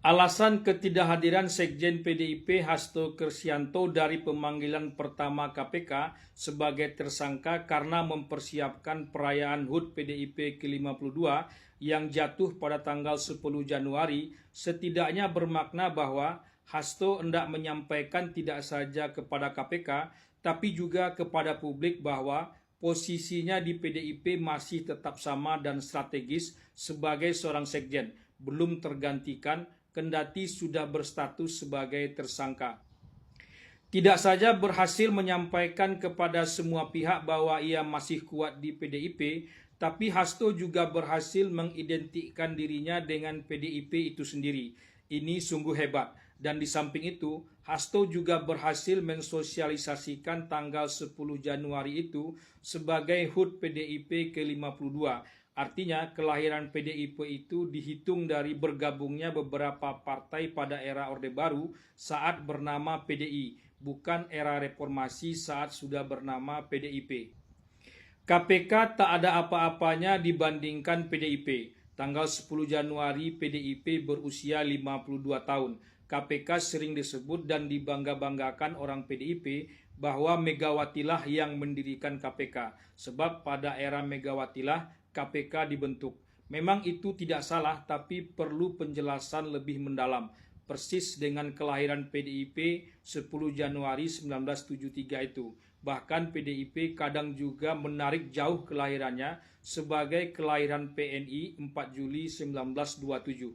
Alasan ketidakhadiran Sekjen PDIP Hasto Kristianto dari pemanggilan pertama KPK sebagai tersangka karena mempersiapkan perayaan HUT PDIP ke-52 yang jatuh pada tanggal 10 Januari setidaknya bermakna bahwa Hasto hendak menyampaikan tidak saja kepada KPK tapi juga kepada publik bahwa posisinya di PDIP masih tetap sama dan strategis sebagai seorang sekjen, belum tergantikan kendati sudah berstatus sebagai tersangka. Tidak saja berhasil menyampaikan kepada semua pihak bahwa ia masih kuat di PDIP, tapi Hasto juga berhasil mengidentikan dirinya dengan PDIP itu sendiri. Ini sungguh hebat. Dan di samping itu, Hasto juga berhasil mensosialisasikan tanggal 10 Januari itu sebagai HUT PDIP ke-52. Artinya kelahiran PDIP itu dihitung dari bergabungnya beberapa partai pada era Orde Baru saat bernama PDI, bukan era reformasi saat sudah bernama PDIP. KPK tak ada apa-apanya dibandingkan PDIP. Tanggal 10 Januari PDIP berusia 52 tahun. KPK sering disebut dan dibangga-banggakan orang PDIP bahwa Megawatilah yang mendirikan KPK. Sebab pada era Megawatilah KPK dibentuk. Memang itu tidak salah, tapi perlu penjelasan lebih mendalam. Persis dengan kelahiran PDIP 10 Januari 1973 itu. Bahkan PDIP kadang juga menarik jauh kelahirannya sebagai kelahiran PNI 4 Juli 1927.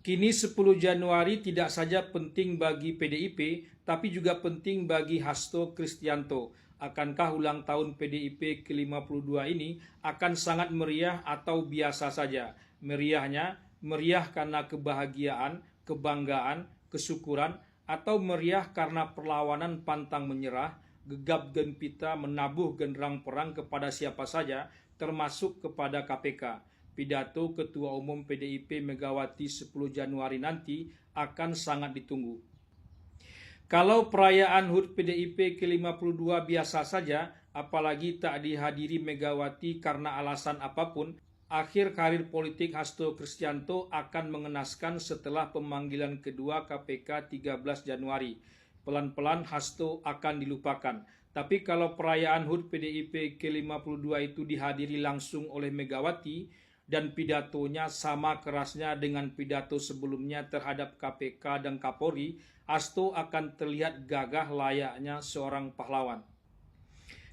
Kini 10 Januari tidak saja penting bagi PDIP, tapi juga penting bagi Hasto Kristianto. Akankah ulang tahun PDIP ke-52 ini akan sangat meriah atau biasa saja? Meriahnya, meriah karena kebahagiaan, kebanggaan, kesyukuran, atau meriah karena perlawanan pantang menyerah, gegap gempita menabuh genderang perang kepada siapa saja, termasuk kepada KPK. Pidato Ketua Umum PDIP Megawati 10 Januari nanti akan sangat ditunggu. Kalau perayaan HUT PDIP ke-52 biasa saja, apalagi tak dihadiri Megawati karena alasan apapun, akhir karir politik Hasto Kristianto akan mengenaskan setelah pemanggilan kedua KPK 13 Januari. Pelan-pelan Hasto akan dilupakan. Tapi kalau perayaan HUT PDIP ke-52 itu dihadiri langsung oleh Megawati, dan pidatonya sama kerasnya dengan pidato sebelumnya terhadap KPK dan Kapolri, Hasto akan terlihat gagah layaknya seorang pahlawan.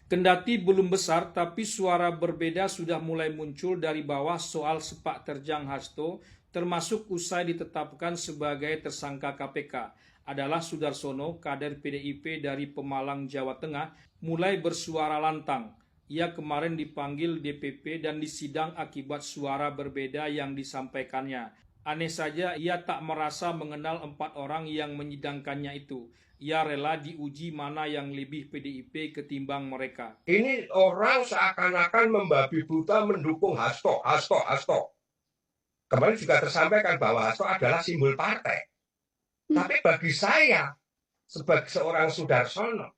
Kendati belum besar, tapi suara berbeda sudah mulai muncul dari bawah soal sepak terjang Hasto, termasuk usai ditetapkan sebagai tersangka KPK. Adalah Sudarsono, kader PDIP dari Pemalang, Jawa Tengah, mulai bersuara lantang. Ia kemarin dipanggil DPP dan disidang akibat suara berbeda yang disampaikannya. Aneh saja ia tak merasa mengenal 4 orang yang menyidangkannya itu. Ia rela diuji mana yang lebih PDIP ketimbang mereka. Ini orang seakan-akan membabi buta mendukung Hasto. Kemarin juga tersampaikan bahwa Hasto adalah simbol partai. Tapi bagi saya, sebagai seorang Sudarsono,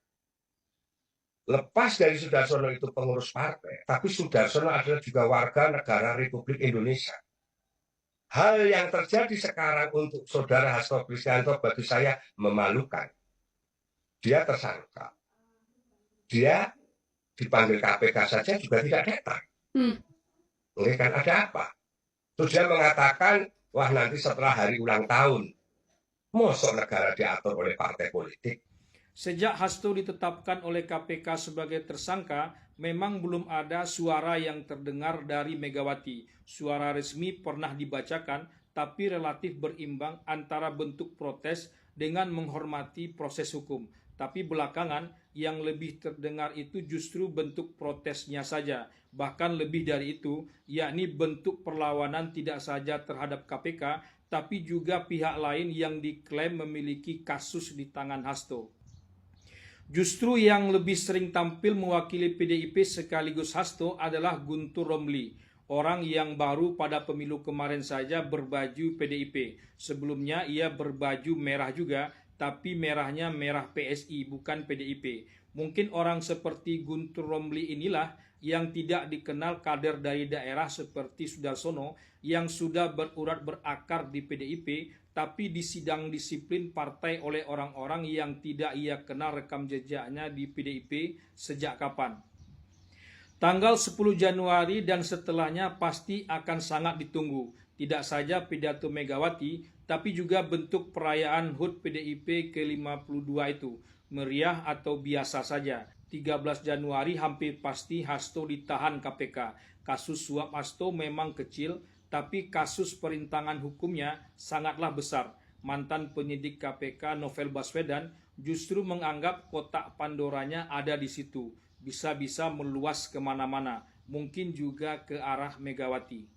lepas dari Sudarsono itu pengurus partai, tapi Sudarsono adalah juga warga negara Republik Indonesia. Hal yang terjadi sekarang untuk saudara Hasto Kristianto bagi saya memalukan. Dia tersangka. Dia dipanggil KPK saja juga tidak datang. Ini kan ada apa? Terus dia mengatakan, wah nanti setelah hari ulang tahun, mosok negara diatur oleh partai politik. Sejak Hasto ditetapkan oleh KPK sebagai tersangka, memang belum ada suara yang terdengar dari Megawati. Suara resmi pernah dibacakan, tapi relatif berimbang antara bentuk protes dengan menghormati proses hukum. Tapi belakangan, yang lebih terdengar itu justru bentuk protesnya saja. Bahkan lebih dari itu, yakni bentuk perlawanan tidak saja terhadap KPK, tapi juga pihak lain yang diklaim memiliki kasus di tangan Hasto. Justru yang lebih sering tampil mewakili PDIP sekaligus Hasto adalah Guntur Romli, orang yang baru pada pemilu kemarin saja berbaju PDIP. Sebelumnya ia berbaju merah juga, tapi merahnya merah PSI bukan PDIP. Mungkin orang seperti Guntur Romli inilah yang tidak dikenal kader dari daerah seperti Sudarsono yang sudah berurat berakar di PDIP, tapi disidang disiplin partai oleh orang-orang yang tidak ia kenal rekam jejaknya di PDIP sejak kapan. Tanggal 10 Januari dan setelahnya pasti akan sangat ditunggu. Tidak saja pidato Megawati, tapi juga bentuk perayaan HUT PDIP ke-52 itu. Meriah atau biasa saja. 13 Januari hampir pasti Hasto ditahan KPK. Kasus suap Hasto memang kecil, tapi kasus perintangan hukumnya sangatlah besar. Mantan penyidik KPK Novel Baswedan justru menganggap kotak Pandoranya ada di situ. Bisa-bisa meluas kemana-mana, mungkin juga ke arah Megawati.